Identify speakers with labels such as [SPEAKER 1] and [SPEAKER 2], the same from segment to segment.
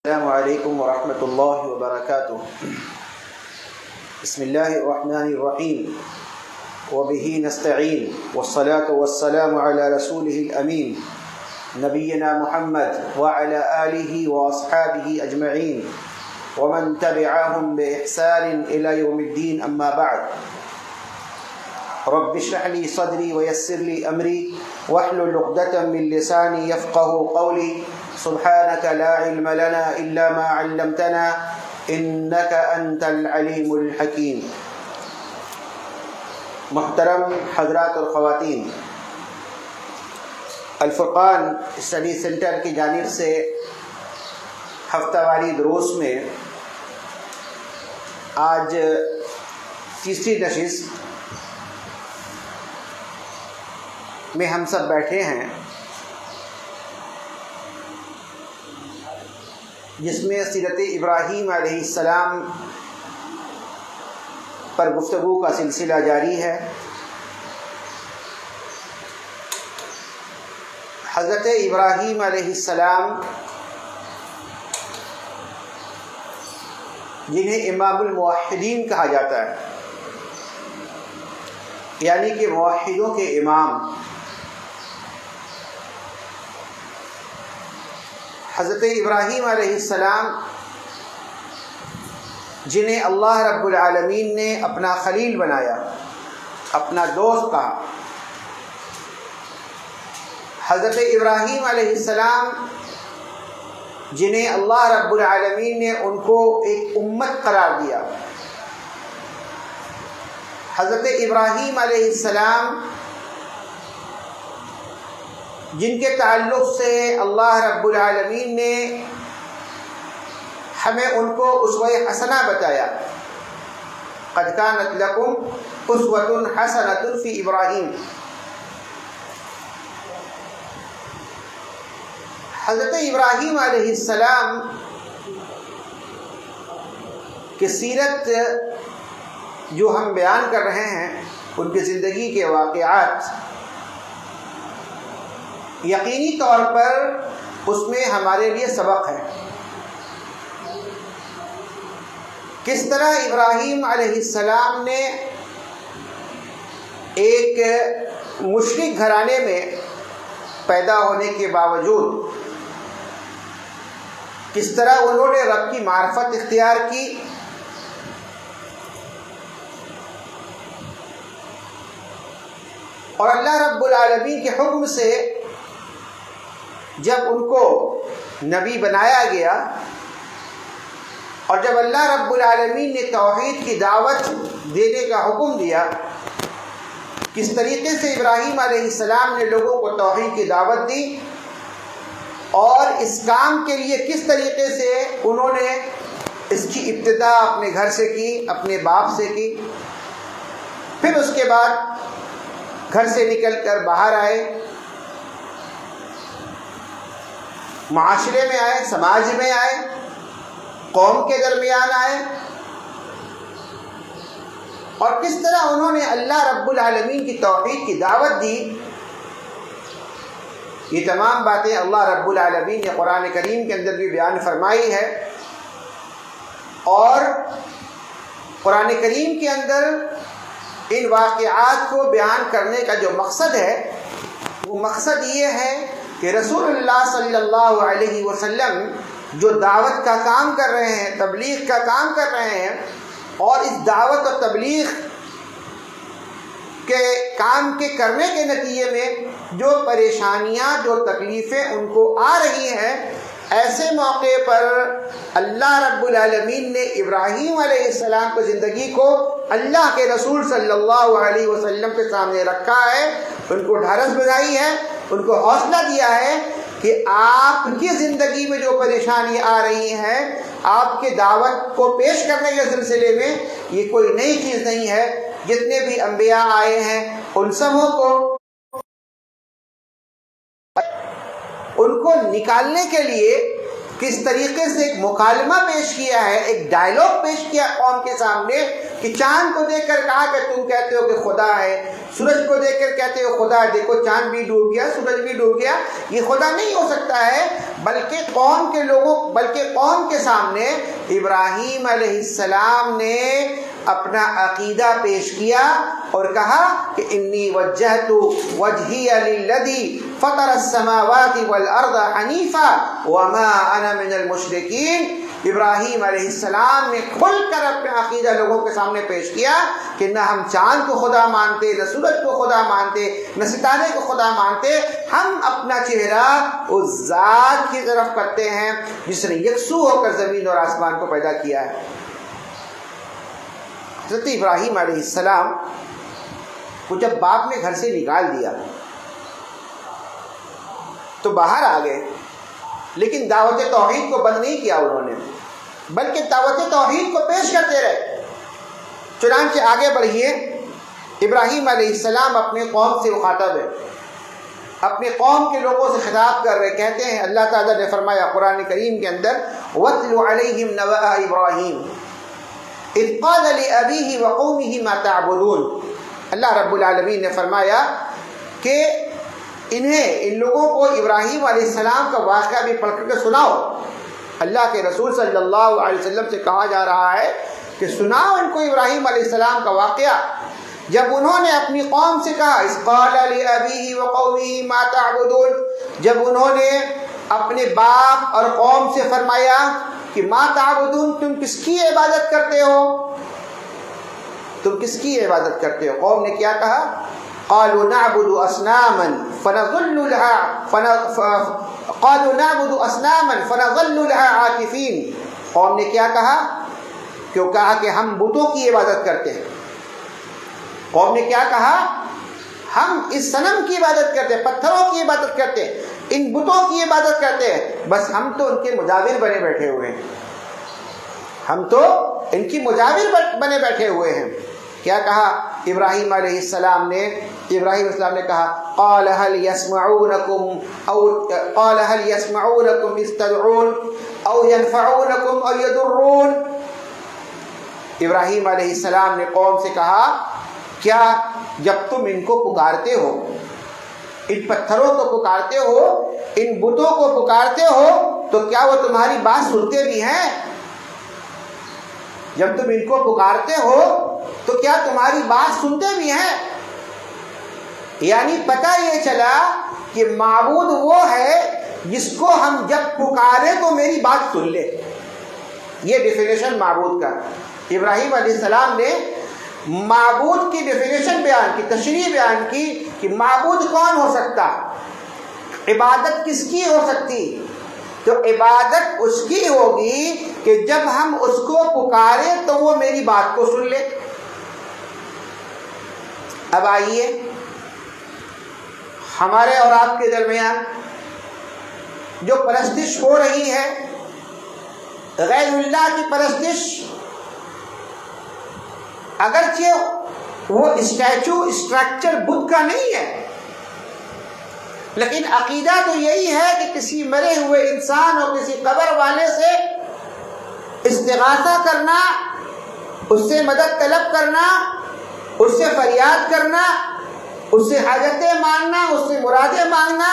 [SPEAKER 1] السلام علیکم ورحمۃ اللہ وبرکاتہ۔ بسم اللہ الرحمن الرحیم وبہ نستعین والصلاة والسلام علی رسولہ الامین نبینا محمد وعلی آلہ واصحابہ اجمعین ومن تبعہم بإحسان الی یوم الدین، اما بعد۔ رب اشرح لي صدري ويسر لي امري واحلل عقدة من لساني يفقهوا قولي سبحانك لا علم لنا الا ما علمتنا انك انت العليم الحكيم۔ محترم حضرات اور خواتین، الفرقان اسٹڈی سینٹر کی جانب سے ہفتہ واری دروس میں آج تیسری نشست میں ہم سب بیٹھے ہیں، جس میں سیرت ابراہیم علیہ السلام پر گفتگو کا سلسلہ جاری ہے۔ حضرت ابراہیم علیہ السلام جنہیں امام الموحدین کہا جاتا ہے، یعنی کہ موحدوں کے امام، حضرت ابراہیم علیہ السلام جنہیں اللہ رب العالمین نے اپنا خلیل بنایا، اپنا دوست کہا۔ حضرت ابراہیم علیہ السلام جنہیں اللہ رب العالمین نے ان کو ایک امت قرار دیا۔ حضرت ابراہیم علیہ السلام جن کے تعلق سے اللہ رب العالمین نے ہمیں ان کو اسوہ حسنہ بتایا، قد کانت لکم اسوۃ حسنۃ فی ابراہیم۔ حضرت ابراہیم علیہ السلام کی سیرت جو ہم بیان کر رہے ہیں، ان کی زندگی کے واقعات، یقینی طور پر اس میں ہمارے لیے سبق ہے۔ کس طرح ابراہیم علیہ السلام نے ایک مشرک گھرانے میں پیدا ہونے کے باوجود کس طرح انہوں نے رب کی معرفت اختیار کی، اور اللہ رب العالمین کے حکم سے جب ان کو نبی بنایا گیا، اور جب اللہ رب العالمین نے توحید کی دعوت دینے کا حکم دیا، کس طریقے سے ابراہیم علیہ السلام نے لوگوں کو توحید کی دعوت دی، اور اس کام کے لیے کس طریقے سے انہوں نے اس کی ابتدا اپنے گھر سے کی، اپنے باپ سے کی، پھر اس کے بعد گھر سے نکل کر باہر آئے، معاشرے میں آئے، سماج میں آئے، قوم کے درمیان آئے، اور کس طرح انہوں نے اللہ رب العالمین کی توحید کی دعوت دی۔ یہ تمام باتیں اللہ رب العالمین نے قرآن کریم کے اندر بھی بیان فرمائی ہے، اور قرآن کریم کے اندر ان واقعات کو بیان کرنے کا جو مقصد ہے، وہ مقصد یہ ہے کہ رسول اللہ صلی اللہ علیہ وسلم جو دعوت کا کام کر رہے ہیں، تبلیغ کا کام کر رہے ہیں، اور اس دعوت اور تبلیغ کے کام کے کرنے کے نتیجے میں جو پریشانیاں، جو تکلیفیں ان کو آ رہی ہیں، ایسے موقع پر اللہ رب العالمین نے ابراہیم علیہ السلام کی زندگی کو اللہ کے رسول صلی اللہ علیہ وسلم کے سامنے رکھا ہے، ان کو ڈھارس بنائی ہے، ان کو حوصلہ دیا ہے کہ آپ کی زندگی میں جو پریشانی آ رہی ہیں، آپ کے دعوت کو پیش کرنے کے سلسلے میں یہ کوئی نئی چیز نہیں ہے۔ جتنے بھی انبیاء آئے ہیں، ان سبوں کو نکالنے کے لیے کس طریقے سے ایک مکالمہ پیش کیا ہے، ایک ڈائلاگ پیش کیا قوم کے سامنے، کہ چاند کو دیکھ کر کہا کہ تم کہتے ہو کہ خدا ہے، سورج کو دیکھ کر کہتے ہو خدا ہے، دیکھو چاند بھی ڈوب گیا، سورج بھی ڈوب گیا، یہ خدا نہیں ہو سکتا ہے۔ بلکہ قوم کے سامنے ابراہیم علیہ السلام نے اپنا عقیدہ پیش کیا اور کہا کہ انی وجہت وجہی للذی فطر السماوات والارض حنیفا وما انا من المشرکین۔ ابراہیم علیہ السلام نے کھل کر اپنا عقیدہ لوگوں کے سامنے پیش کیا کہ نہ ہم چاند کو خدا مانتے، نہ سورج کو خدا مانتے، نہ ستارے کو خدا مانتے، ہم اپنا چہرہ اس ذات کی طرف کرتے ہیں جس نے یکسو ہو کر زمین اور آسمان کو پیدا کیا ہے۔ حضرت ابراہیم علیہ السلام کو جب باپ نے گھر سے نکال دیا تو باہر آ گئے، لیکن دعوت توحید کو بند نہیں کیا انہوں نے، بلکہ دعوت توحید کو پیش کرتے رہے۔ چنانچہ آگے بڑھیے، ابراہیم علیہ السلام اپنے قوم سے مخاطب ہے، اپنے قوم کے لوگوں سے خطاب کر رہے، کہتے ہیں اللہ تعالیٰ نے فرمایا قرآن کریم کے اندر وَاتْلُ عَلَيْهِمْ نَبَأَ إِبْرَاهِيمَ إِذْ قَالَ لِأَبِيهِ وَقَوْمِهِ مَا تَعْبُدُونَ۔ اللہ رب العالمین نے فرمایا کہ ان لوگوں کو ابراہیم علیہ السلام کا واقعہ بھی پڑھ کر کے سناؤ۔ اللہ کے رسول صلی اللہ علیہ وسلم سے کہا جا رہا ہے کہ سناؤ ان کو ابراہیم علیہ السلام کا واقعہ، جب انہوں نے اپنی قوم سے کہا اذ قال لأبیہ وقومہ ما تعبدون، جب انہوں نے اپنے باپ اور قوم سے فرمایا کہ ما تعبدون، تم کس کی عبادت کرتے ہو، تم کس کی عبادت کرتے ہو؟ قوم نے کیا کہا؟ قالوا نعبد اصناما فنظل لها عاکفین۔ قوم نے کیا کہا؟ کیوں کہا کہ ہم بتوں کی عبادت کرتے ہیں۔ قوم نے کیا کہا؟ ہم اس صنم کی عبادت کرتے ہیں، پتھروں کی عبادت کرتے ہیں، ان بتوں کی عبادت کرتے ہیں، بس ہم تو ان کے مجاور بنے بیٹھے ہوئے ہیں، ہم تو ان کی مجاور بنے بیٹھے ہوئے ہیں۔ کیا کہا ابراہیم علیہ السلام نے؟ ابراہیم علیہ السلام نے کہا قال هل يسمعونكم اذ تدعون او ينفعونكم او يضرون۔ ابراہیم علیہ السلام نے قوم سے کہا کیا جب تم ان کو پکارتے ہو، ان پتھروں کو پکارتے ہو، ان بتوں کو پکارتے ہو، تو کیا وہ تمہاری بات سنتے بھی ہیں؟ جب تم ان کو پکارتے ہو تو کیا تمہاری بات سنتے بھی ہیں؟ یعنی پتہ یہ چلا کہ معبود وہ ہے جس کو ہم جب پکارے تو میری بات سن لے۔ یہ ڈیفینیشن معبود کا۔ ابراہیم علیہ السلام نے معبود کی ڈیفینیشن بیان کی، تشریح بیان کی کہ معبود کون ہو سکتا، عبادت کس کی ہو سکتی؟ تو عبادت اس کی ہوگی کہ جب ہم اس کو پکارے تو وہ میری بات کو سن لے۔ اب آئیے ہمارے اور آپ کے درمیان جو پرستش ہو رہی ہے، غیر اللہ کی پرستش، اگرچہ وہ اسٹرکچر بدھ کا نہیں ہے، لیکن عقیدہ تو یہی ہے کہ کسی مرے ہوئے انسان اور کسی قبر والے سے استغاثہ کرنا، اس سے مدد طلب کرنا، اس سے فریاد کرنا، اس سے حاجتیں مانگنا، اس سے مرادیں مانگنا،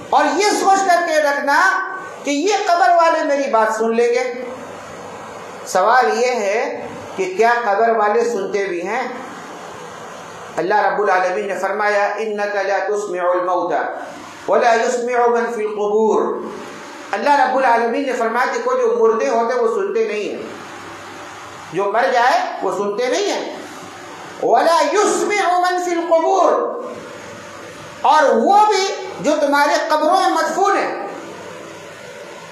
[SPEAKER 1] اور یہ سوچ کر کے رکھنا کہ یہ قبر والے میری بات سن لیں گے۔ سوال یہ ہے کہ کیا قبر والے سنتے بھی ہیں؟ اللہ رب العالمین نے فرمایا اِنَّكَ لَا تُسْمِعُ الْمَوْتَى وَلَا يُسْمِعُ مَنْ فِي الْقُبُورِ۔ اللہ رب العالمین نے فرمایا کہ کوئی جو مردے ہوتے وہ سنتے نہیں ہیں، جو مر جائے وہ سنتے نہیں ہیں۔ وَلَا يُسْمِعُ مَنْ فِي الْقُبُورِ، اور وہ بھی جو تمہارے قبروں میں مدفون ہیں،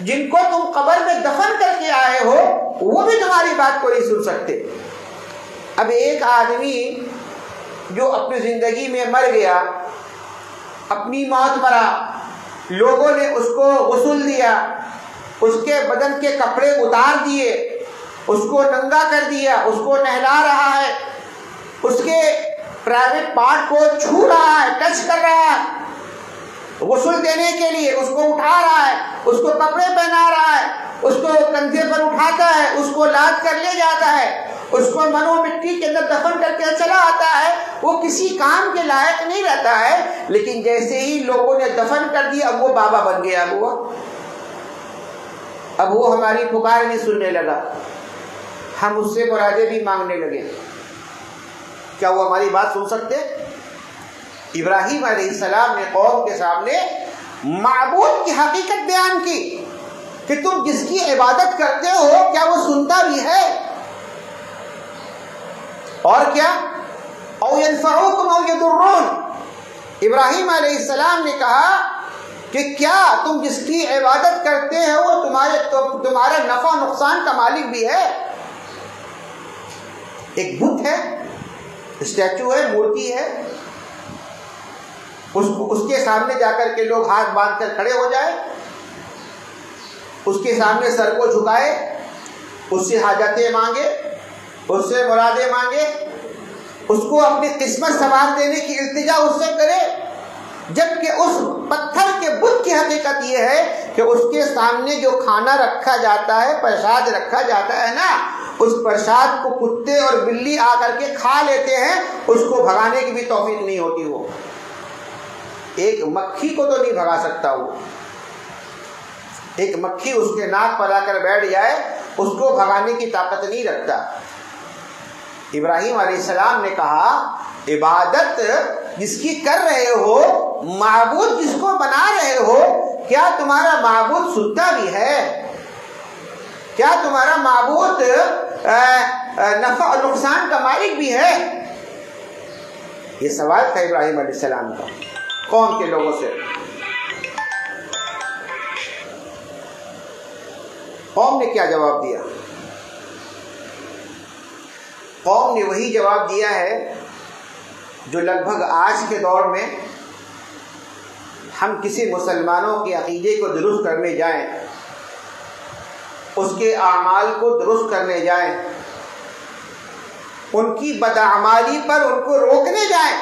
[SPEAKER 1] جن کو تم قبر میں دفن کر کے آئے ہو، وہ بھی تمہاری بات کو نہیں سن سکتے۔ اب ایک آدمی جو اپنی زندگی میں مر گیا، اپنی موت مرا، لوگوں نے اس کو غسل دیا، اس کے بدن کے کپڑے اتار دیے، اس کو ننگا کر دیا، اس کو نہلا رہا ہے، اس کے پرائیویٹ پارٹ کو چھو رہا ہے، ٹچ کر رہا ہے، غسل دینے کے لیے اس کو اٹھا رہا ہے، اس کو کپڑے پہنا رہا ہے، اس کو کندھے پر اٹھاتا ہے، اس کو لاد کر لے جاتا ہے، اس کو منو مٹی کے اندر دفن کر کے چلا آتا ہے، وہ کسی کام کے لائق نہیں رہتا ہے، لیکن جیسے ہی لوگوں نے دفن کر دیا اب وہ بابا بن گیا، اب وہ ہماری پکار نہیں سننے لگا، ہم اس سے مرادیں بھی مانگنے لگے۔ کیا وہ ہماری بات سن سکتے؟ ابراہیم علیہ السلام نے قوم کے سامنے معبود کی حقیقت بیان کی کہ تم جس کی عبادت کرتے ہو کیا وہ سنتا بھی ہے؟ اور کیا؟ او ینفعوکم او یضرون، ابراہیم علیہ السلام نے کہا کہ کیا تم جس کی عبادت کرتے ہو وہ تمہارا نفع نقصان کا مالک بھی ہے؟ ایک بت ہے، اسٹیچو ہے، مورتی ہے، اس کے سامنے جا کر کے لوگ ہاتھ باندھ کر کھڑے ہو جائے، اس کے سامنے سر کو جھکائے، اس سے حاجتیں مانگے، اس سے مرادیں مانگے، اس کو اپنی قسمت سنوار دینے کی التجا اس سے کرے، جبکہ اس پتھر کے بت کی حقیقت یہ ہے کہ اس کے سامنے جو کھانا رکھا جاتا ہے، پرساد رکھا جاتا ہے نا، اس پرساد کو کتے اور بلی آ کر کے کھا لیتے ہیں، اس کو بھگانے کی بھی توفیق نہیں ہوتی۔ وہ ایک مکھی کو تو نہیں بھگا سکتا، وہ ایک مکھی اس کے ناک پر آ کر بیٹھ جائے اس کو بھگانے کی طاقت نہیں رکھتا۔ ابراہیم علیہ السلام نے کہا عبادت جس کی کر رہے ہو، معبود جس کو بنا رہے ہو، کیا تمہارا معبود سنتا بھی ہے؟ کیا تمہارا معبود نفع اور نقصان کا مالک بھی ہے؟ یہ سوال تھا ابراہیم علیہ السلام کا قوم کے لوگوں سے۔ قوم نے کیا جواب دیا؟ قوم نے وہی جواب دیا ہے جو لگ بھگ آج کے دور میں ہم کسی مسلمانوں کے عقیدے کو درست کرنے جائیں، اس کے اعمال کو درست کرنے جائیں، ان کی بدعمالی پر ان کو روکنے جائیں،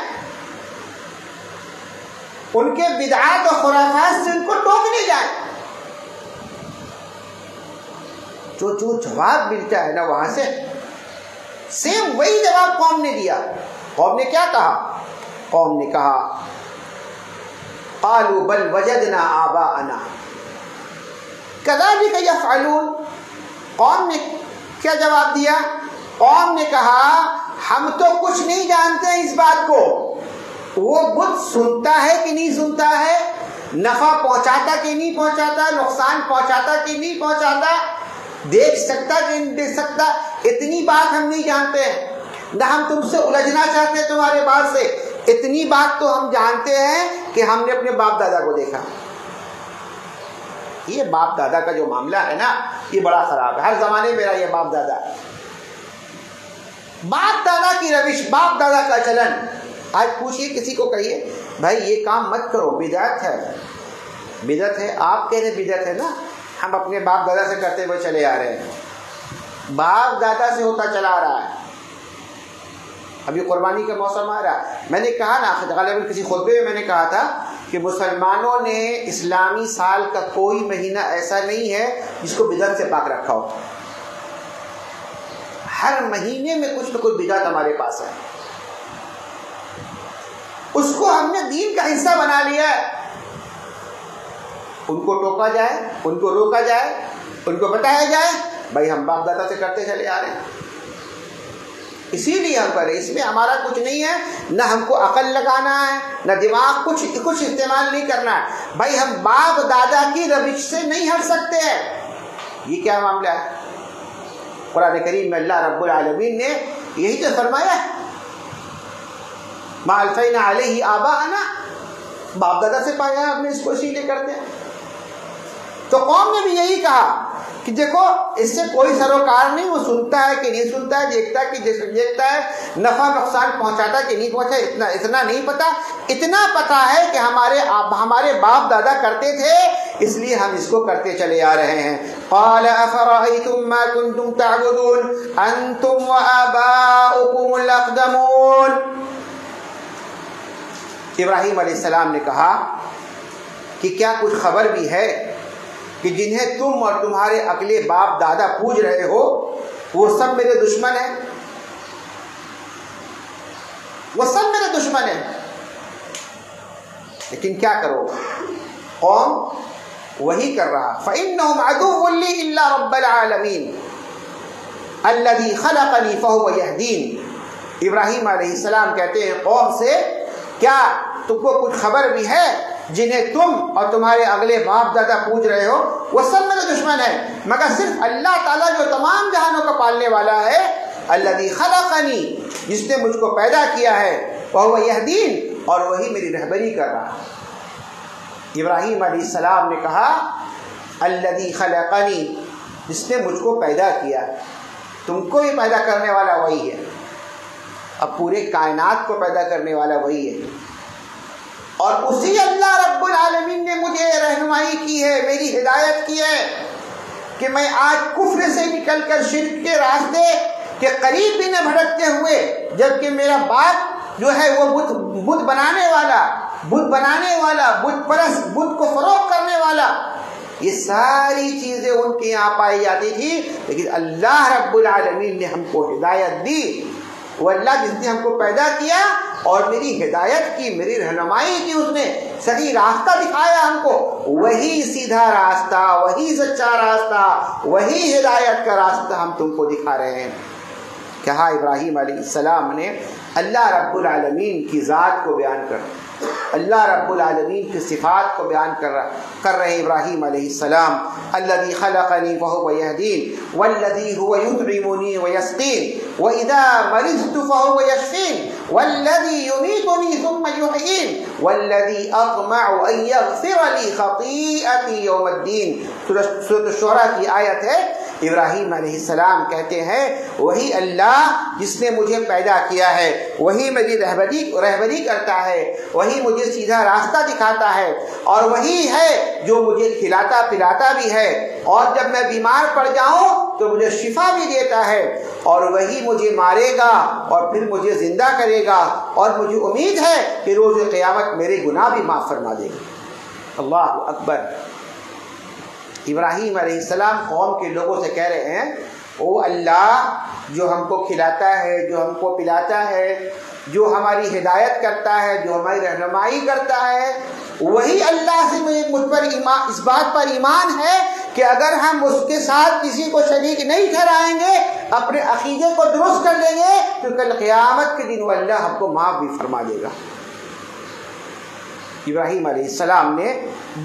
[SPEAKER 1] ان کے بدعات و خرافات سے ان کو ٹوکنے جائیں، جو جواب ملتا ہے نا وہاں سے سیم وہی جواب قوم نے دیا۔ قوم نے کیا کہا؟ قوم نے کہا قالوا بل وجدنا آباءنا كذلك يفعلون۔ قوم نے کیا جواب دیا؟ قوم نے کہا ہم تو کچھ نہیں جانتے اس بات کو، وہ بت سنتا ہے کہ نہیں سنتا ہے، نفع پہنچاتا کہ نہیں پہنچاتا، نقصان پہنچاتا کہ نہیں پہنچاتا، دیکھ سکتا کہ نہیں دیکھ سکتا، اتنی بات ہم نہیں جانتے ہیں، نہ ہم تم سے الجھنا چاہتے تمہارے بات سے، اتنی بات تو ہم جانتے ہیں کہ ہم نے اپنے باپ دادا کو دیکھا۔ یہ باپ دادا کا جو معاملہ ہے نا یہ بڑا خراب ہے، ہر زمانے میرا یہ باپ دادا، باپ دادا کی روش، باپ دادا کا چلن۔ آج پوچھئے کسی کو کہیے بھائی یہ کام مت کرو، بدعت ہے، بدعت ہے، آپ کہہ رہے بدعت ہے نا، ہم اپنے باپ دادا سے کرتے ہوئے چلے آ رہے ہیں، باپ دادا سے ہوتا چلا آ رہا ہے۔ ابھی قربانی کا موسم آ رہا ہے، میں نے کہا نا غالباً کسی خطبے میں میں نے کہا تھا کہ مسلمانوں نے اسلامی سال کا کوئی مہینہ ایسا نہیں ہے جس کو بدعت سے پاک رکھا ہو، ہر مہینے میں کچھ نہ کچھ بدعت ہمارے پاس ہے، اس کو ہم نے دین کا حصہ بنا لیا ہے۔ ان کو ٹوکا جائے، ان کو روکا جائے، ان کو بتایا جائے بھائی ہم باپ دادا سے کرتے چلے آ رہے ہیں، اسی لیے ہم کریں، اس میں ہمارا کچھ نہیں ہے، نہ ہم کو عقل لگانا ہے، نہ دماغ کچھ استعمال نہیں کرنا ہے، بھائی ہم باپ دادا کی روش سے نہیں ہٹ سکتے ہیں۔ یہ کیا معاملہ ہے؟ قرآن کریم میں اللہ رب العالمین نے یہی تو فرمایا ہے ما الفینا علیہ آباءنا، باپ دادا سے پایا ہم نے اس کو اسی لیے کرتے ہیں۔ تو قوم نے بھی یہی کہا کہ دیکھو اس سے کوئی سروکار نہیں، وہ سنتا ہے کہ نہیں سنتا ہے، دیکھتا ہے کہ دیکھتا ہے، نفع نقصان پہنچاتا ہے کہ نہیں پہنچا، اتنا نہیں پتا، اتنا پتا ہے کہ ہمارے باپ دادا کرتے تھے اس لیے ہم اس کو کرتے چلے آ رہے ہیں۔ قال افرأيتم ما كنتم تعبدون انتم وآباؤكم الاقدمون۔ ابراہیم علیہ السلام نے کہا کہ کیا کچھ خبر بھی ہے کہ جنہیں تم اور تمہارے اگلے باپ دادا پوج رہے ہو وہ سب میرے دشمن ہیں، وہ سب میرے دشمن ہیں. لیکن کیا کرو، قوم وہی کر رہا. فَإِنَّهُمْ عَدُوٌّ لِّي إِلَّا رَبَّ الْعَالَمِينَ الَّذِي خَلَقَنِي فَهُوَ يَهْدِينِ. ابراہیم علیہ السلام کہتے ہیں قوم سے، کیا تم کو کچھ خبر بھی ہے جنہیں تم اور تمہارے اگلے باپ دادا پوج رہے ہو وہ سب میرے دشمن ہیں، مگر صرف اللہ تعالیٰ جو تمام جہانوں کا پالنے والا ہے، الذی خلقنی، جس نے مجھ کو پیدا کیا ہے، وہو یہدین، اور وہی میری رہبری کر رہا ہے. ابراہیم علیہ السلام نے کہا الذی خلقنی، جس نے مجھ کو پیدا کیا. تم کو بھی پیدا کرنے والا وہی ہے، اب پورے کائنات کو پیدا کرنے والا وہی ہے. اور اسی اللہ رب العالمین نے مجھے رہنمائی کی ہے، میری ہدایت کی ہے کہ میں آج کفر سے نکل کر شرک کے راستے کے قریب بھی نہ بھٹکتے ہوئے، جبکہ میرا باپ جو ہے وہ بت بنانے والا، بت پرست، بت کو فروغ کرنے والا، یہ ساری چیزیں ان کے یہاں پائی جاتی تھی. لیکن اللہ رب العالمین نے ہم کو ہدایت دی. وہ اللہ جس نے ہم کو پیدا کیا اور میری ہدایت کی، میری رہنمائی کی، اس نے صحیح راستہ دکھایا ہم کو، وہی سیدھا راستہ، وہی سچا راستہ، وہی ہدایت کا راستہ ہم تم کو دکھا رہے ہیں. کہا ابراہیم علیہ السلام نے اللہ رب العالمین کی ذات کو بیان کر، اللہ رب العالمین کی صفات کو بیان کر رہے ہیں ابراہیم علیہ السلام. الذی خلقنی فہو یہدین والذی هو یطعمنی ویسقین واذا مرضت فهو یشفین والذی یمیتنی ثم یحیین والذی اطمع ان یغفر لی خطیئتی یوم الدین. سورۃ الشعراء کی آیت ہے. ابراہیم علیہ السلام کہتے ہیں وہی اللہ جس نے مجھے پیدا کیا ہے، وہی میری رہبری کرتا ہے، وہی مجھے سیدھا راستہ دکھاتا ہے، اور وہی ہے جو مجھے کھلاتا پلاتا بھی ہے، اور جب میں بیمار پڑ جاؤں تو مجھے شفا بھی دیتا ہے، اور وہی مجھے مارے گا اور پھر مجھے زندہ کرے گا، اور مجھے امید ہے کہ روز قیامت میرے گناہ بھی معاف فرما دے گا. اللہ اکبر. ابراہیم علیہ السلام قوم کے لوگوں سے کہہ رہے ہیں وہ اللہ جو ہم کو کھلاتا ہے، جو ہم کو پلاتا ہے، جو ہماری ہدایت کرتا ہے، جو ہماری رہنمائی کرتا ہے، وہی اللہ سے مجھ پر اس بات پر ایمان ہے کہ اگر ہم اس کے ساتھ کسی کو شریک نہیں ٹھہرائیں گے، اپنے عقیدے کو درست کر لیں گے، تو کل قیامت کے دن وہ اللہ ہم کو معاف بھی فرما دے گا. ابراہیم علیہ السلام نے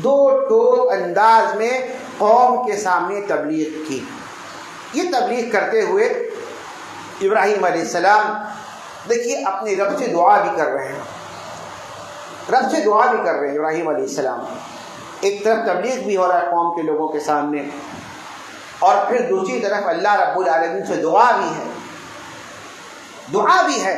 [SPEAKER 1] دو ٹوک انداز میں قوم کے سامنے تبلیغ کی. یہ تبلیغ کرتے ہوئے ابراہیم علیہ السلام دیکھیے اپنے رب سے دعا بھی کر رہے ہیں، ابراہیم علیہ السلام. ایک طرف تبلیغ بھی ہو رہا ہے قوم کے لوگوں کے سامنے، اور پھر دوسری طرف اللہ رب العالمین سے دعا بھی ہے.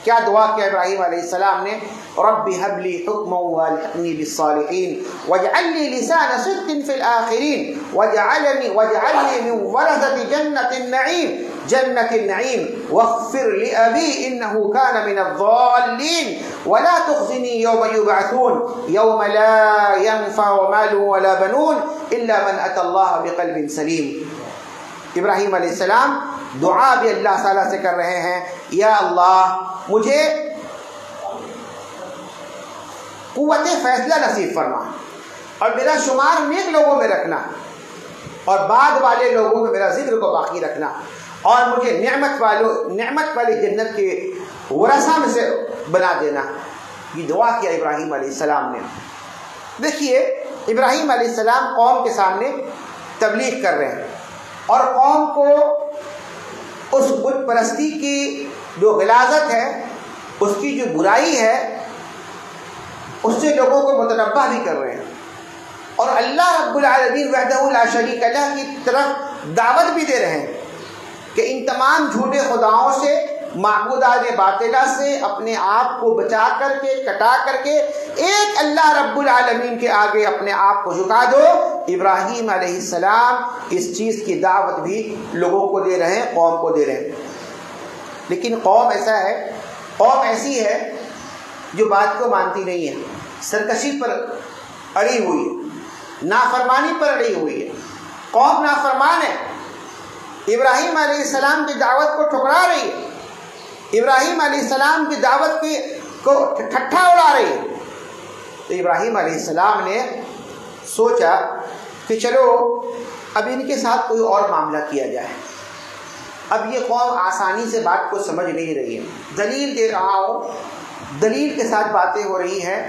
[SPEAKER 1] کیا دعا کیا ابراہیم علیہ السلام نے؟ رب هب لي حكما والحقني بالصالحين واجعل لي لسان صدق في الآخرين واجعلني من ورثة جنة النعيم واغفر لأبي إنه كان من الضالين ولا تخزني يوم يبعثون يوم لا ينفع مال ولا بنون إلا من أتى الله بقلب سليم. ابراہیم علیہ السلام دعا بھی اللہ تعالیٰ سے کر رہے ہیں، یا اللہ مجھے قوت فیصلہ نصیب فرما، اور میرا شمار نیک لوگوں میں رکھنا، اور بعد والے لوگوں میں میرا ذکر کو باقی رکھنا، اور مجھے نعمت والی جنت کے ورثہ میں سے بنا دینا. یہ دعا کیا ابراہیم علیہ السلام نے. دیکھیے ابراہیم علیہ السلام قوم کے سامنے تبلیغ کر رہے ہیں، اور قوم کو اس بت پرستی کی جو غلاظت ہے، اس کی جو برائی ہے، اس سے لوگوں کو متنبہ بھی کر رہے ہیں، اور اللہ رب العالمین وحدہ لا شریک لہ کی طرف دعوت بھی دے رہے ہیں کہ ان تمام جھوٹے خداؤں سے، معبودان باطلہ سے اپنے آپ کو بچا کر کے، کٹا کر کے ایک اللہ رب العالمین کے آگے اپنے آپ کو جھکا دو. ابراہیم علیہ السلام اس چیز کی دعوت بھی لوگوں کو دے رہے ہیں، قوم کو دے رہے ہیں. لیکن قوم ایسی ہے جو بات کو مانتی نہیں ہے، سرکشی پر اڑی ہوئی ہے، نافرمانی پر اڑی ہوئی ہے. قوم نافرمان ہے، ابراہیم علیہ السلام کی دعوت کو ٹھکرا رہی ہے. ابراہیم علیہ السلام کی دعوت کو ٹھٹھا اڑا رہی ہے۔ تو ابراہیم علیہ السلام نے سوچا کہ چلو اب ان کے ساتھ کوئی اور معاملہ کیا جائے۔ اب یہ قوم آسانی سے بات کو سمجھ نہیں رہی ہے، دلیل دے رہا ہوں، دلیل کے ساتھ باتیں ہو رہی ہیں،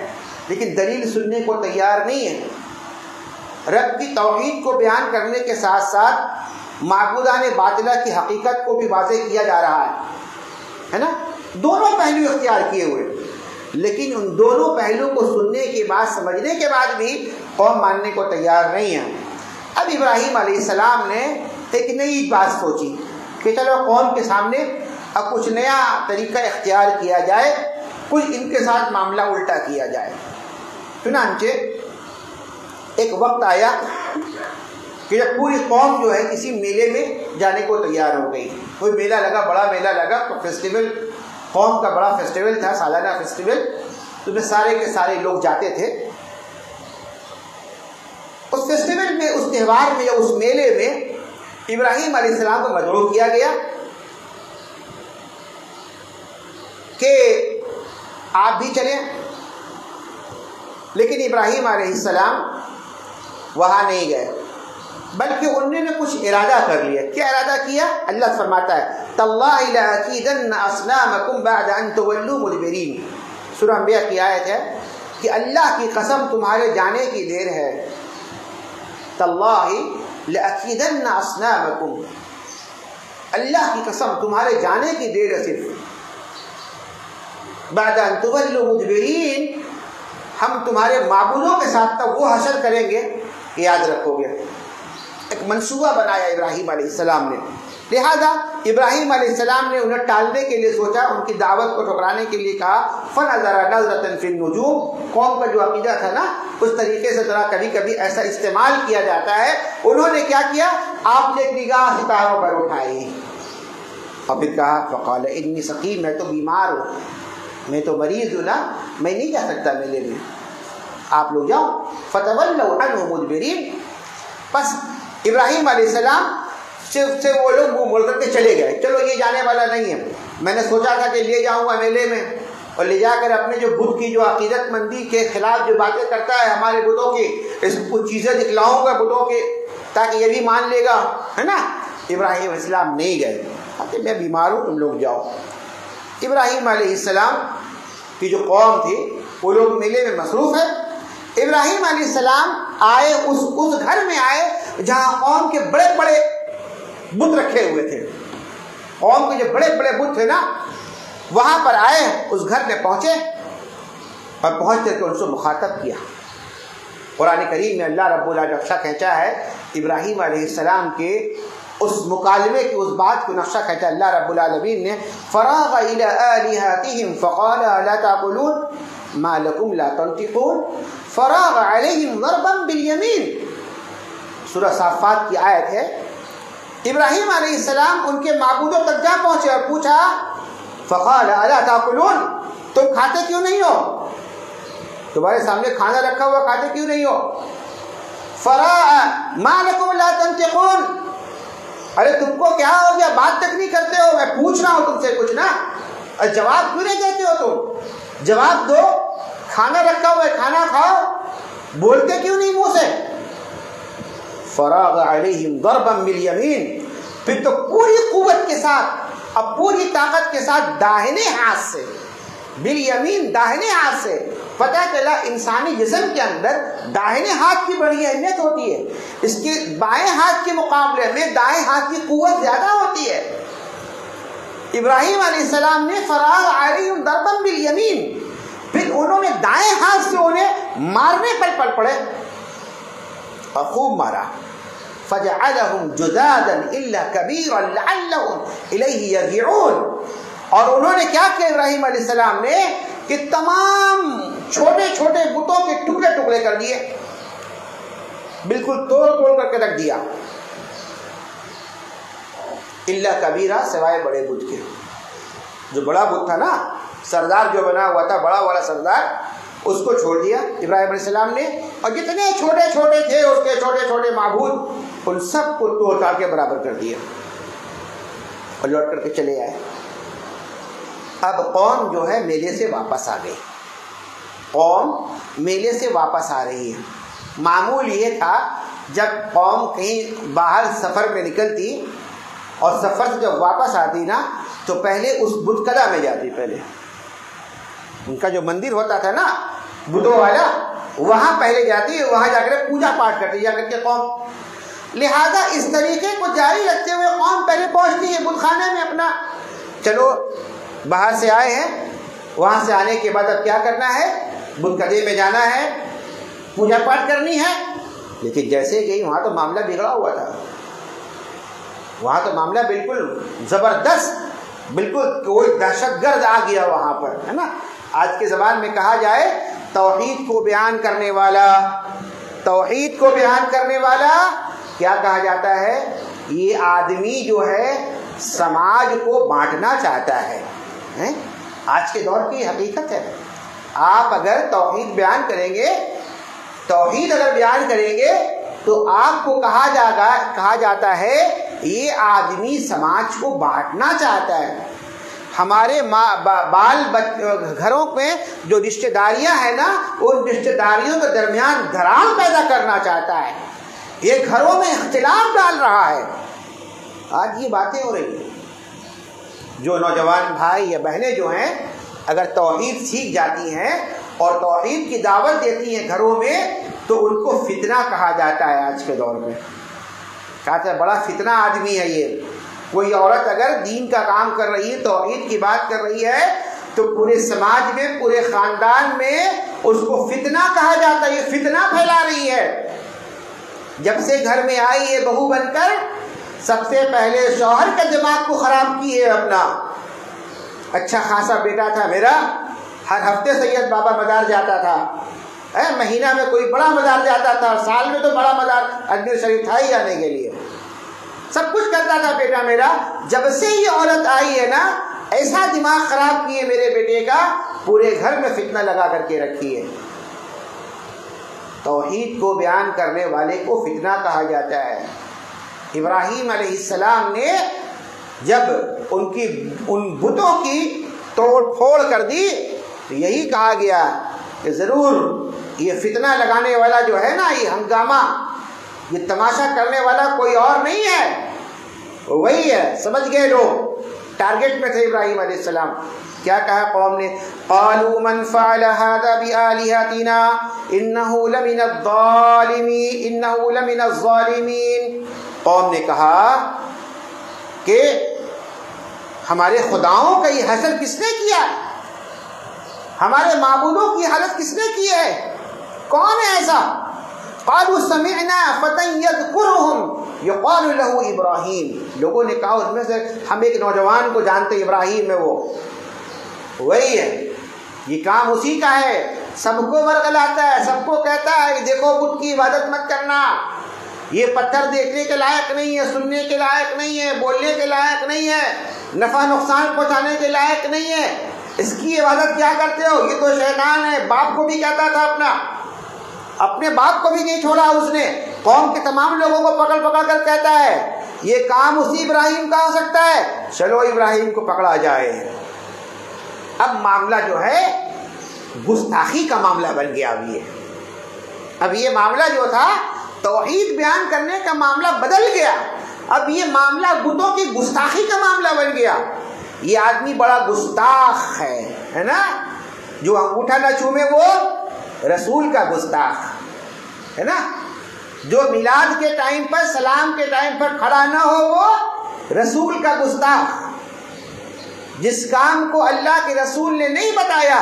[SPEAKER 1] لیکن دلیل سننے کو تیار نہیں ہے۔ رب کی توحید کو بیان کرنے کے ساتھ ساتھ معبودان باطلہ کی حقیقت کو بھی واضح کیا جا رہا ہے نا، دونوں پہلو اختیار کیے ہوئے، لیکن ان دونوں پہلو کو سننے کے بعد، سمجھنے کے بعد بھی قوم ماننے کو تیار نہیں ہے۔ اب ابراہیم علیہ السلام نے ایک نئی بات سوچی کہ چلو قوم کے سامنے اب کچھ نیا طریقہ اختیار کیا جائے، کچھ ان کے ساتھ معاملہ الٹا کیا جائے۔ چنانچہ ایک وقت آیا کہ جب پوری قوم جو ہے کسی میلے میں جانے کو تیار ہو گئی، کوئی میلہ لگا، بڑا میلہ لگا، تو فیسٹیول، قوم کا بڑا فیسٹیول تھا، سالانہ فیسٹیول، تو میں سارے کے سارے لوگ جاتے تھے۔ اس فیسٹیول میں، اس تہوار میں یا اس میلے میں ابراہیم علیہ السلام کو مدعو کیا گیا کہ آپ بھی چلیں، لیکن ابراہیم علیہ السلام وہاں نہیں گئے، بلکہ انہوں نے کچھ ارادہ کر لیا۔ کیا ارادہ کیا؟ اللہ فرماتا ہے تاللہ لأکیدن اصنامکم بعد ان تولوا مدبرین، سورہ انبیاء کی آیت ہے کہ اللہ کی قسم تمہارے جانے کی دیر ہے، تاللہ لأکیدن اصنامکم، اللہ کی قسم تمہارے جانے کی دیر ہے صرف، بعد ان تولوا مدبرین، ہم تمہارے معبودوں کے ساتھ تب وہ حشر کریں گے، یاد رکھو گے۔ ایک منصوبہ بنایا ابراہیم علیہ السلام نے، لہذا ابراہیم علیہ السلام نے انہیں ٹالنے کے لیے سوچا، ان کی دعوت کو ٹھکرانے کے لیے کہا فَنَظَرَ نَظْرَةً فِي النُّجُومِ، قوم کا جو عقیدہ تھا نا، اس طریقے سے ذرا کبھی کبھی ایسا استعمال کیا جاتا ہے۔ انہوں نے کیا کیا؟ آپ نے ایک نگاہ ستاروں پر اٹھائی اور پھر کہا فَقَالَ إِنِّي سَقِيمٌ، میں تو بیمار ہوں، میں تو مریض ہوں نا، میں نہیں جا سکتا میلے میں، آپ لوگ جاؤ۔ فَتَوَلَّوْا عَنْهُ مُدْبِرِينَ، بس ابراہیم علیہ السلام سے وہ لوگ منہ موڑ کر کے چلے گئے، چلو یہ جانے والا نہیں ہے، میں نے سوچا تھا کہ لے جاؤں گا میلے میں اور لے جا کر اپنے جو بت کی جو عقیدت مندی کے خلاف جو باتیں کرتا ہے ہمارے بتوں کی، اس کو چیزیں دکھلاؤں گا بتوں کے، تاکہ یہ بھی مان لے گا، ہے نا۔ ابراہیم علیہ السلام نہیں گئے، کہ میں بیمار ہوں، تم لوگ جاؤ۔ ابراہیم علیہ السلام کی جو قوم تھی وہ لوگ میلے میں مصروف ہے۔ ابراہیم علیہ السلام آئے، اس گھر میں آئے جہاں قوم کے بڑے بڑے بت رکھے ہوئے تھے، قوم کے جو بڑے بڑے بت تھے نا، وہاں پر آئے، اس گھر میں پہنچے اور پہنچ کر کے ان سے مخاطب کیا۔ قرآن کریم میں اللہ رب العالمین نقشہ کھینچا ہے ابراہیم علیہ السلام کے اس مکالمے کی، اس بات کو نقشہ کھینچا اللہ رب العالمین نے، فراغ الی آلہتہم فقال الا تعقلون ما لکم لا تنطقون فراغ علیہم ضربا بالیمین، سورہ صافات کی آیت ہے۔ ابراہیم علیہ السلام ان کے معبودوں تک جا پہنچے اور پوچھا فقال الا تعقلون، تم کھاتے کیوں نہیں ہو؟ تمہارے سامنے کھانا رکھا ہوا، کھاتے کیوں نہیں ہو؟ فراغ ما لکم لا تنطقون، ارے تم کو کیا ہو گیا، بات تک نہیں کرتے ہو، میں پوچھ رہا ہوں تم سے کچھ نا، اور جواب کیوں نہیں دیتے ہو؟ تم جواب دو، کھانا رکھا ہوا ہے، کھانا کھاؤ، بولتے کیوں نہیں منہ سے؟ فراغ علیہم ضربا بالیمین، پھر تو پوری قوت کے ساتھ، اب پوری طاقت کے ساتھ داہنے ہاتھ سے، بالیمین داہنے ہاتھ سے، پتہ چلا انسانی جسم کے اندر داہنے ہاتھ کی بڑی اہمیت ہوتی ہے، اس کے بائیں ہاتھ کے مقابلے میں دائیں ہاتھ کی قوت زیادہ ہوتی ہے۔ ابراہیم علیہ السلام نے فراغ علیہم ضربا بالیمین، پھر انہوں نے دائیں ہاتھ سے انہیں مارنے پر پڑ پڑے اور خوب مارا۔ فجعلهم جذاذا الا كبيرا لعلهم اليه يرجعون، اور انہوں نے کیا کیا ابراہیم علیہ السلام نے کہ تمام چھوٹے چھوٹے بتوں کے ٹکڑے ٹکڑے کر دیے، بالکل توڑ توڑ کر کے رکھ دیا، الا کبیرہ سوائے بڑے بت کے۔ جو بڑا بت تھا نا، سردار جو بنا ہوا تھا، بڑا والا سردار، اس کو چھوڑ دیا ابراہیم علیہ السلام نے، اور جتنے چھوٹے چھوٹے تھے اس کے چھوٹے چھوٹے معبود، ان سب کو توڑ کے برابر کر دیا اور لوٹ کر کے چلے آئے۔ اب قوم جو ہے میلے سے واپس آ گئی، قوم میلے سے واپس آ رہی ہے۔ معمول یہ تھا جب قوم کہیں باہر سفر پہ نکلتی اور سفر سے جب واپس آتی نا تو پہلے اس بت کدہ میں جاتی، پہلے ان کا جو مندر ہوتا تھا نا بتوں والا، وہاں پہلے جاتی، وہاں جا کر پوجا پاٹ کرتی جا کر کے قوم۔ لہذا اس طریقے کو جاری رکھتے ہوئے قوم پہلے پہنچتی ہے بت خانے میں اپنا، چلو باہر سے آئے ہیں، وہاں سے آنے کے بعد اب کیا کرنا ہے، بت کدے میں جانا ہے، پوجا پاٹ کرنی ہے۔ لیکن جیسے گئی وہاں تو معاملہ بگڑا ہوا تھا، وہاں تو معاملہ بالکل زبردست، بالکل کوئی دہشت گرد آ گیا وہاں پر، ہے نا۔ آج کے زبان میں کہا جائے توحید کو بیان کرنے والا، توحید کو بیان کرنے والا کیا کہا جاتا ہے، یہ آدمی جو ہے سماج کو بانٹنا چاہتا ہے۔ آج کے دور کی حقیقت ہے، آپ اگر توحید بیان کریں گے، توحید اگر بیان کریں گے تو آپ کو کہا جاتا ہے یہ آدمی سماج کو بانٹنا چاہتا ہے، ہمارے گھروں میں جو رشتہ داریاں ہیں نا ان رشتہ داریوں کے درمیان دراڑ پیدا کرنا چاہتا ہے، یہ گھروں میں اختلاف ڈال رہا ہے۔ آج یہ باتیں ہو رہی ہیں۔ جو نوجوان بھائی یا بہنیں جو ہیں اگر توحید سیکھ جاتی ہیں اور توحید کی دعوت دیتی ہیں گھروں میں تو ان کو فتنہ کہا جاتا ہے۔ آج کے دور میں کہتا ہے بڑا فتنہ آدمی ہے یہ۔ کوئی عورت اگر دین کا کام کر رہی ہے، توحید کی بات کر رہی ہے تو پورے سماج میں، پورے خاندان میں اس کو فتنہ کہا جاتا ہے، یہ فتنہ پھیلا رہی ہے۔ جب سے گھر میں آئی ہے بہو بن کر، سب سے پہلے شوہر کے دماغ کو خراب کی ہے اپنا۔ اچھا خاصا بیٹا تھا میرا، ہر ہفتے سید بابا مزار جاتا تھا، مہینہ میں کوئی بڑا مزار جاتا تھا، سال میں تو بڑا مزار اجمیر شریف تھا ہی جانے کے لیے، سب کچھ کرتا تھا بیٹا میرا۔ جب سے یہ عورت آئی ہے نا ایسا دماغ خراب کیے میرے بیٹے کا، پورے گھر میں فتنہ لگا کر کے رکھی ہے۔ توحید کو بیان کرنے والے کو فتنہ کہا جاتا ہے۔ ابراہیم علیہ السلام نے جب ان بتوں کی توڑ پھوڑ کر دی تو یہی کہا گیا کہ ضرور یہ فتنہ لگانے والا جو ہے نا، یہ ہنگامہ، یہ تماشا کرنے والا کوئی اور نہیں ہے، وہی ہے۔ سمجھ گئے لوگ، ٹارگٹ میں تھے ابراہیم علیہ السلام۔ کیا کہا قوم نے، قالوا من فعل هذا بآلهتنا انه لمن الظالمین۔ قوم نے کہا کہ ہمارے خداؤں کا یہ حشر کس نے کیا، ہمارے معبودوں کی حالت کس نے کی ہے، کون ہے ایسا؟ قالوا سمعنا فتى يذكرهم يقال له ابراہیم۔ لوگوں نے کہا اس میں سے ہم ایک نوجوان کو جانتے، ابراہیم ہے، وہ وہی ہے، یہ کام اسی کا ہے، سب کو ورگلاتا ہے، سب کو کہتا ہے کہ دیکھو بت کی عبادت مت کرنا، یہ پتھر دیکھنے کے لائق نہیں ہے، سننے کے لائق نہیں ہے، بولنے کے لائق نہیں ہے، نفع نقصان پہنچانے کے لائق نہیں ہے، اس کی عبادت کیا کرتے ہو، یہ تو شیطان ہے۔ باپ کو بھی کہتا تھا، اپنے باپ کو بھی نہیں چھوڑا اس نے، قوم کے تمام لوگوں کو پکڑ پکڑ کر کہتا ہے یہ کام اسی ابراہیم کا ہو سکتا ہے، چلو ابراہیم کو پکڑا جائے۔ اب معاملہ جو ہے گستاخی کا معاملہ بن گیا۔ اب یہ معاملہ جو تھا توحید بیان کرنے کا معاملہ بدل گیا، اب یہ معاملہ بتوں کی گستاخی کا معاملہ بن گیا۔ یہ آدمی بڑا گستاخ ہے نا، جو انگوٹھا نہ چومے وہ رسول کا گستاخ ہے نا، جو میلاد کے ٹائم پر، سلام کے ٹائم پر کھڑا نہ ہو وہ رسول کا گستاخ، جس کام کو اللہ کے رسول نے نہیں بتایا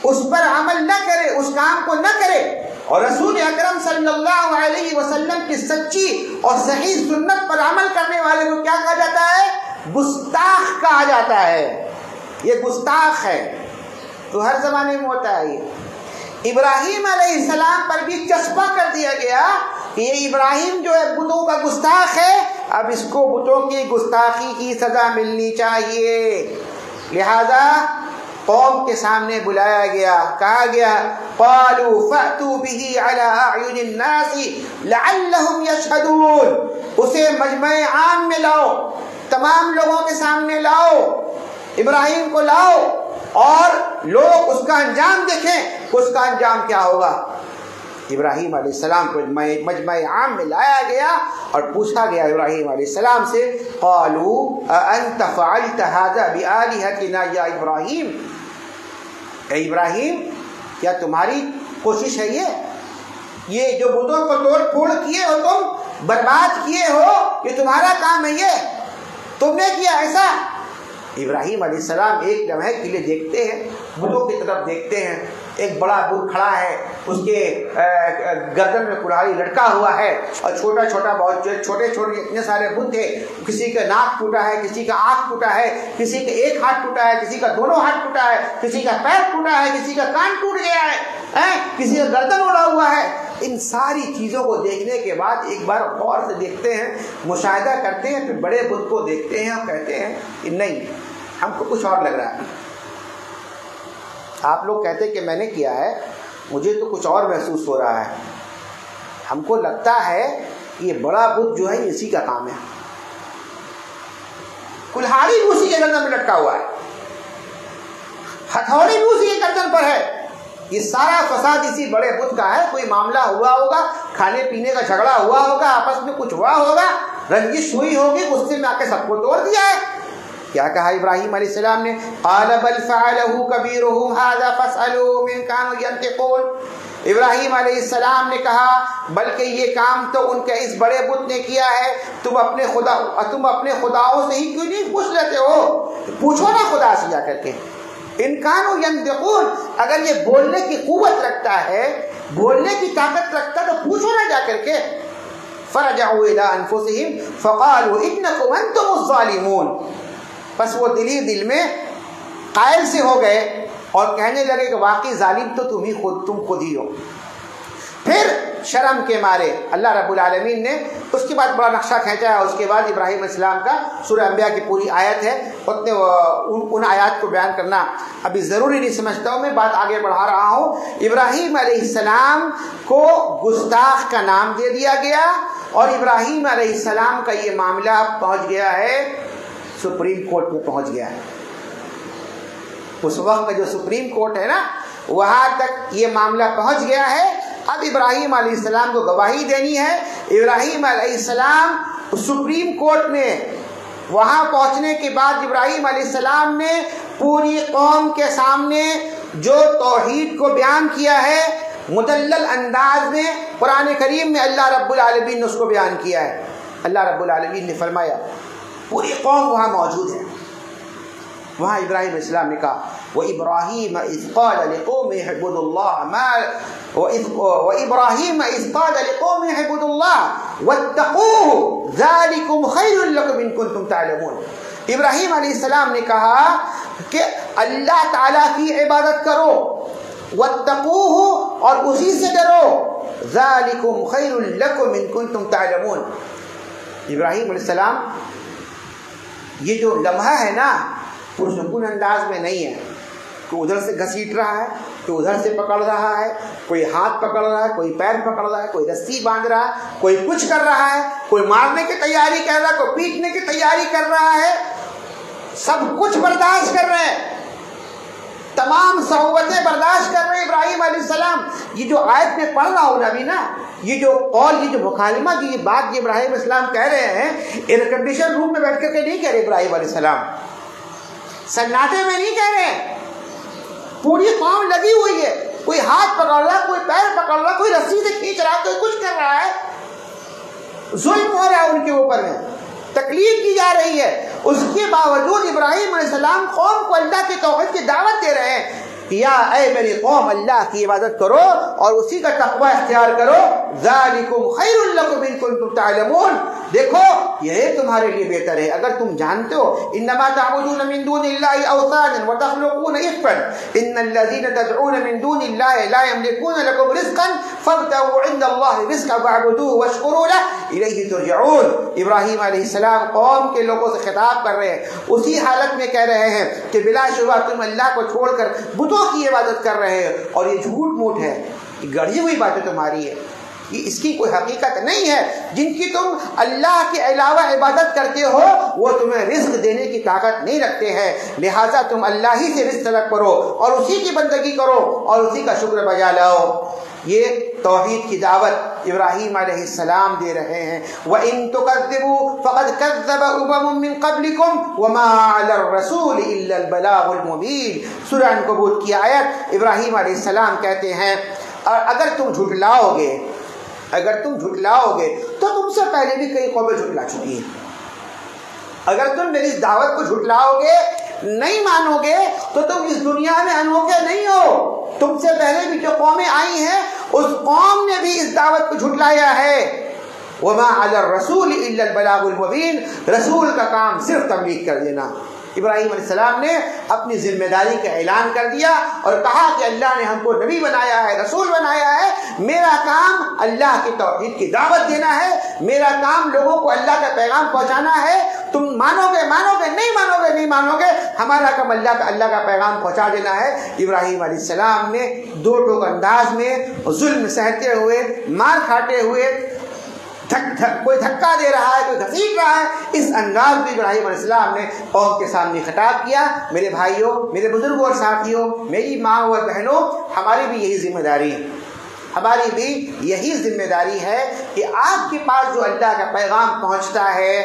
[SPEAKER 1] اس پر عمل نہ کرے، اس کام کو نہ کرے، اور رسول اکرم صلی اللہ علیہ وسلم کی سچی اور صحیح سنت پر عمل کرنے والے کو کیا کہا جاتا ہے، گستاخ کہا جاتا ہے۔ یہ گستاخ ہے، تو ہر زمانے میں ہوتا ہے۔ یہ ابراہیم علیہ السلام پر بھی چسپاں کر دیا گیا کہ یہ ابراہیم جو ہے بتوں کا گستاخ ہے، اب اس کو بتوں کی گستاخی کی سزا ملنی چاہیے۔ لہذا قوم کے سامنے بلایا گیا، کہا گیا قالوا فأتوا به على أعين الناس لعلهم يشهدون، اسے مجمع عام میں لاؤ، تمام لوگوں کے سامنے لاؤ، ابراہیم کو لاؤ اور لوگ اس کا انجام دیکھیں، اس کا انجام کیا ہوگا۔ ابراہیم علیہ السلام کو مجمع عام میں لایا گیا اور پوچھا گیا ابراہیم علیہ السلام سے، قالوا انت فعلت هذا بآلهتنا یا ابراہیم، اے ابراہیم کیا تمہاری کوشش ہے یہ جو بتوں کو توڑ پھوڑ کیے ہو، تم برباد کیے ہو، یہ تمہارا کام ہے، یہ تم نے کیا ایسا؟ ابراہیم علیہ السلام ایک لمحے کے لیے دیکھتے ہیں، بتوں کی طرف دیکھتے ہیں، ایک بڑا بت کھڑا ہے، اس کے گردن میں کلہاڑی لٹکا ہوا ہے، اور چھوٹا چھوٹا بہت چھوٹے چھوٹے اتنے سارے بت تھے، کسی کا ناک ٹوٹا ہے، کسی کا آنکھ ٹوٹا ہے، کسی کا ایک ہاتھ ٹوٹا ہے، کسی کا دونوں ہاتھ ٹوٹا ہے، کسی کا پیر ٹوٹا ہے، کسی کا کان ٹوٹ گیا ہے، کسی کا گردن اڑا ہوا ہے۔ ان ساری چیزوں کو دیکھنے کے بعد ایک بار غور سے دیکھتے ہیں، مشاہدہ کرتے ہیں، پھر بڑے بت کو دیکھتے ہیں اور کہتے ہیں کہ نہیں، ہم کو کچھ اور لگ رہا ہے۔ آپ لوگ کہتے کہ میں نے کیا ہے، مجھے تو کچھ اور محسوس ہو رہا ہے، ہم کو لگتا ہے کہ یہ بڑا بت جو ہے اسی کا کام ہے، کلہاڑی بھی اسی کے گردن میں لٹکا ہوا ہے، ہتھوڑی بھی اسی کے گردن پر ہے، یہ سارا فساد اسی بڑے بت کا ہے۔ کوئی معاملہ ہوا ہوگا، کھانے پینے کا جھگڑا ہوا ہوگا، آپس میں کچھ ہوا ہوگا، رنجش ہوئی ہوگی، غصے میں آ کے سب کو توڑ دیا ہے۔ کیا کہا ابراہیم علیہ السلام نے؟ قال بل فعله كبيرهم هذا فاسألوهم إن كانوا ينطقون۔ ابراہیم علیہ السلام نے کہا بلکہ یہ کام تو ان کے اس بڑے بت نے کیا ہے، تم اپنے خداؤں سے ہی کیوں نہیں پوچھ لیتے ہو؟ پوچھو نا خدا سے جا کر کے، ان كانوا ينطقون، اگر یہ بولنے کی قوت رکھتا ہے، بولنے کی طاقت رکھتا ہے تو پوچھو نا جا کر کے۔ فرجعوا إلى أنفسهم فقالوا إنكم أنتم الظالمون، بس وہ دل میں قائل سے ہو گئے اور کہنے لگے کہ واقعی ظالم تو تم خود ہی ہو۔ پھر شرم کے مارے اللہ رب العالمین نے اس کے بعد بڑا نقشہ کھینچا ہے، اس کے بعد ابراہیم علیہ السلام کا سورہ انبیاء کی پوری آیت ہے، اتنے ان آیات کو بیان کرنا ابھی ضروری نہیں سمجھتا ہوں، میں بات آگے بڑھا رہا ہوں۔ ابراہیم علیہ السلام کو گستاخ کا نام دے دیا گیا اور ابراہیم علیہ السلام کا یہ معاملہ پہنچ گیا ہے سپریم کورٹ میں، پہنچ گیا ہے۔ اس وقت جو سپریم کورٹ ہے نا، وہاں تک یہ معاملہ پہنچ گیا ہے۔ اب ابراہیم علیہ السلام کو گواہی دینی ہے۔ ابراہیم علیہ السلام سپریم کورٹ میں وہاں پہنچنے کے بعد ابراہیم علیہ السلام نے پوری قوم کے سامنے جو توحید کو بیان کیا ہے مدلل انداز میں، قرآن کریم میں اللہ رب العالمین نے اس کو بیان کیا ہے۔ اللہ رب العالمین نے فرمایا، پوری قوم وہاں موجود ہے، وہاں ابراہیم علیہ السلام نے کہا وَإِبْرَاهِيمَ إِذْ قَالَ لِقَوْمِهِ اعْبُدُوا اللَّهَ وَإِبْرَاهِيمَ إِذْ قَالَ لِقَوْمِهِ اعْبُدُوا اللَّهَ وَاتَّقُوهُ ذَلِكُمْ خَيْرٌ لَكُمْ إِن كُنتُمْ تَعْلَمُونَ۔ ابراہیم علیہ السلام نے کہا کہ اللہ تعالیٰ کی عبادت کرو، وَاتَّقُوهُ اور اسی سے ڈرو، ذَلِكُمْ خَيْرٌ لَكُمْ إِن كُنتُمْ تَعْلَمُونَ۔ ابراہیم علیہ السلام یہ جو لمحہ ہے نا، پرسکون انداز میں نہیں ہے، کوئی ادھر سے گھسیٹ رہا ہے، کوئی ادھر سے پکڑ رہا ہے، کوئی ہاتھ پکڑ رہا ہے، کوئی پیر پکڑ رہا ہے، کوئی رسی باندھ رہا ہے، کوئی کچھ کر رہا ہے، کوئی مارنے کی تیاری کر رہا ہے، کوئی پیٹنے کی تیاری کر رہا ہے، سب کچھ برداشت کر رہے ہیں، تمام صعوبتیں برداشت کر رہے ہیں ابراہیم علیہ السلام۔ یہ جو آیت میں پڑھ رہا ہوں نا ابھی نا، یہ جو قول، یہ جو مکالمہ کی یہ بات یہ ابراہیم علیہ السلام کہہ رہے ہیں، ایئر کنڈیشن روم میں بیٹھ کر کے نہیں کہہ رہے ابراہیم علیہ السلام، سناٹے میں نہیں کہہ رہے، پوری قوم لگی ہوئی ہے، کوئی ہاتھ پکڑ رہا ہے، کوئی پیر پکڑ رہا ہے، کوئی رسی سے کھینچ رہا ہے، کوئی کچھ کر رہا ہے، ظلم ہو رہا ہے ان کے اوپر میں، تکلیف کی جا رہی ہے۔ اس کے باوجود ابراہیم علیہ السلام قوم کو اللہ کی توحید کی دعوت دے رہے ہیں، یا اے میری قوم اللہ کی عبادت کرو اور اسی کا تقوی اختیار کرو، ذالکم خیر لکم ان کنتم تعلمون، دیکھو یہ تمہارے لیے بہتر ہے اگر تم جانتے ہو۔ انما تعبدون من دون اللہ اوثانا وتخلقون افکا ان الذین تدعون من دون اللہ لا یملکون لکم رزقا فابتغوا عند اللہ رزقا واعبدوه واشکروا له الیہ ترجعون۔ ابراہیم علیہ السلام قوم کے لوگوں سے خطاب کر رہے ہیں، اسی حالت میں کہہ رہے ہیں کہ بلا شبہ تم اللہ کو چھوڑ کر بتوں کی عبادت کر رہے ہیں، اور یہ جھوٹ موٹ ہے، یہ گڑھی ہوئی باتیں تمہاری ہے، اس کی کوئی حقیقت نہیں ہے. جن کی تم اللہ کے علاوہ عبادت کرتے ہو وہ تمہیں رزق دینے کی طاقت نہیں رکھتے ہیں. لہٰذا تم اللہ ہی سے رزق طلب کرو اور اسی کی بندگی کرو اور اسی کا شکر بجا لاؤ. یہ توحید کی دعوت ابراہیم علیہ السلام دے رہے ہیں. وَإِن تُكَذِّبُوا فَقَدْ كَذَّبَ أُمَمٌ مِّن قَبْلِكُمْ وَمَا عَلَى الرَّسُولِ إِلَّا الْبَلَاغُ الْمُبِينُ. سورہ عنکبوت کی آیت. ابراہیم علیہ السلام کہتے ہیں اور اگر تم جھٹلاؤ گے تو تم سے پہلے بھی کئی قومیں جھٹلا چکی ہیں. اگر تم میری دعوت کو جھٹلاؤ گے, نہیں مانو گے, تو تم اس دنیا میں انوکھے نہیں ہو. تم سے پہلے بھی جو قومیں آئی ہیں اس قوم نے بھی اس دعوت کو جھٹلایا ہے. وما علی الرسول الا البلاغ المبین. رسول کا کام صرف تبلیغ کر دینا. ابراہیم علیہ السلام نے اپنی ذمہ داری کا اعلان کر دیا اور کہا کہ اللہ نے ہم کو نبی بنایا ہے, رسول بنایا ہے. میرا کام اللہ کی توحید کی دعوت دینا ہے. میرا کام لوگوں کو اللہ کا پیغام پہنچانا ہے. تم مانو گے, نہیں مانو گے. ہمارا کام اللہ کا پیغام پہنچا دینا ہے. ابراہیم علیہ السلام نے دو ٹوک انداز میں ظلم سہتے ہوئے, مار کھاتے ہوئے, کوئی دھکا دے رہا ہے, کوئی گھسیٹ رہا ہے, اس انداز میں ابراہیم علیہ السلام نے قوم کے سامنے خطاب کیا. میرے بھائیوں, میرے بزرگوں اور ساتھیوں, میری ماں اور بہنوں, ہماری بھی یہی ذمہ داری ہے کہ آپ کے پاس جو اللہ کا پیغام پہنچتا ہے,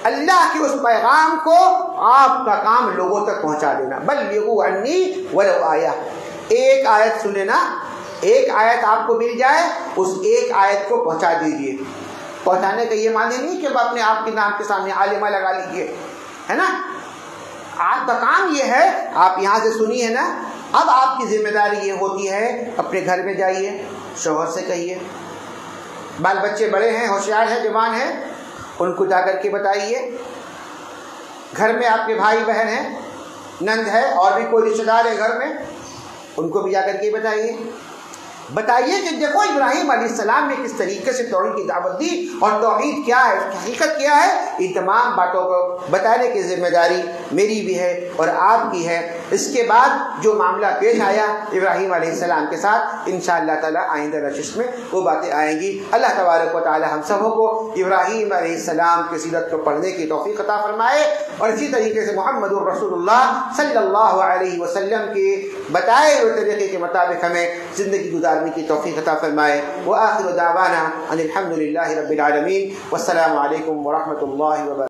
[SPEAKER 1] اللہ کے اس پیغام کو آپ کا کام لوگوں تک پہنچا دینا. بلغوا عنی ولو آیہ. ایک آیت سنے نا, ایک آیت آپ کو مل جائے, اس ایک آیت کو پہنچا دیجیے. پہنچانے کا یہ معنی نہیں کہ اپنے آپ کے نام کے سامنے عالمہ لگا لیجیے, ہے نا. آپ کا کام یہ ہے, آپ یہاں سے سنیے نا. اب آپ کی ذمہ داری یہ ہوتی ہے, اپنے گھر میں جائیے, شوہر سے کہیے, بال بچے بڑے ہیں, ہوشیار ہیں, جوان ہیں, ان کو جا کر کے بتائیے. گھر میں آپ کے بھائی بہن ہیں, نند ہے, اور بھی کوئی رشتے دار ہے گھر میں, ان کو بھی جا کر کے بتائیے کہ دیکھو ابراہیم علیہ السلام نے کس طریقے سے توحید کی دعوت دی اور توحید کیا ہے, حقیقت کیا ہے. ان تمام باتوں کو بتانے کی ذمہ داری میری بھی ہے اور آپ کی ہے. اس کے بعد جو معاملہ پیش آیا ابراہیم علیہ السلام کے ساتھ, انشاءاللہ تعالی آئندہ نشست میں وہ باتیں آئیں گی. اللہ تبارک و تعالی ہم سبوں کو ابراہیم علیہ السلام کی سیرت کو پڑھنے کی توفیق عطا فرمائے اور اسی طریقے سے محمد الرسول اللہ صلی اللہ علیہ وسلم کے بتائے ہوئے طریقے کے مطابق ہمیں زندگی گزارنے کی توفیق عطا فرمائے. وآخر دعوانا ان الحمد للہ رب العالمین. والسلام علیکم ورحمۃ اللہ وبرکاتہ.